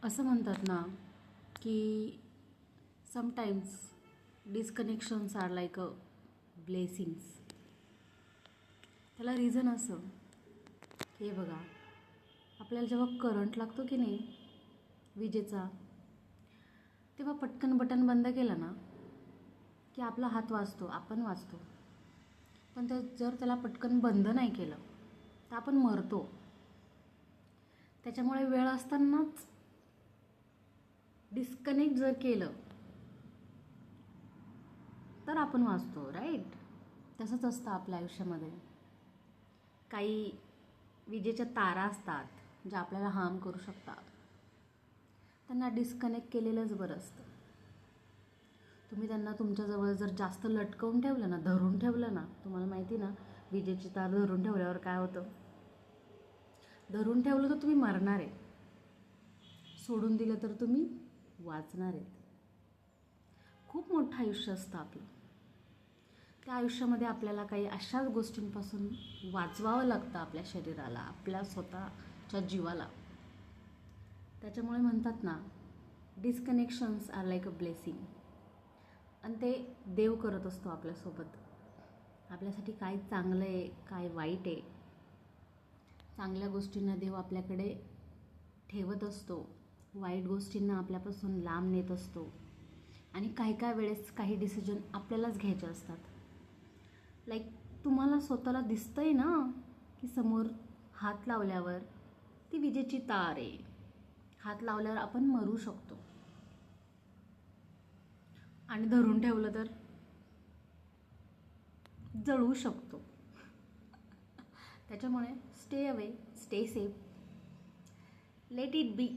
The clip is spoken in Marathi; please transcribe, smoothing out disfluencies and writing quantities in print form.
असं म्हणतात ना की sometimes disconnections are like a blessings. त्याला रिझन असं की बघा, आपल्याला जेव्हा करंट लागतो की नाही विजेचा, तेव्हा पटकन बटन बंद केलं ना की आपला हात वाचतो, आपण वाचतो. पण जर त्याला पटकन बंद नाही केलं तर आपण मरतो. त्याच्यामुळे वेळ असतानाच डिस्कनेक्ट जर केलं तर आपण वाचतो, राईट? तसंच असतं आपल्या आयुष्यामध्ये. काही विजेच्या तारा असतात ज्या आपल्याला हार्म करू शकतात. त्यांना डिस्कनेक्ट केलेलंच बरं असतं. तुम्ही त्यांना तुमच्याजवळ जर जास्त लटकवून ठेवलं ना, धरून ठेवलं ना, तुम्हाला माहिती ना विजेची तार धरून ठेवल्यावर काय होतं? धरून ठेवलं तर तुम्ही मरणार आहे, सोडून दिलं तर तुम्ही वाचणार आहेत. खूप मोठं आयुष्य असतं आपलं. त्या आयुष्यामध्ये आपल्याला काही अशाच गोष्टींपासून वाचवावं लागतं आपल्या शरीराला, आपल्या स्वतःच्या जीवाला. त्याच्यामुळे म्हणतात ना, डिस्कनेक्शन्स आर लाईक अ ब्लेसिंग. आणि ते देव करत असतो आपल्यासोबत. आपल्यासाठी काय चांगलं आहे, काय वाईट आहे. चांगल्या गोष्टींना देव आपल्याकडे ठेवत असतो, वाईट गोष्टींना आपल्यापासून लांब नेत असतो. आणि काही वेळेस काही डिसिजन आपल्यालाच घ्यायचे असतात. लाईक तुम्हाला स्वतःला दिसतंय ना की समोर हात लावल्यावर ती विजेची तार आहे, हात लावल्यावर आपण मरू शकतो. आणि धरून ठेवलं तर जळू शकतो. त्याच्यामुळे stay away, stay safe, let it be.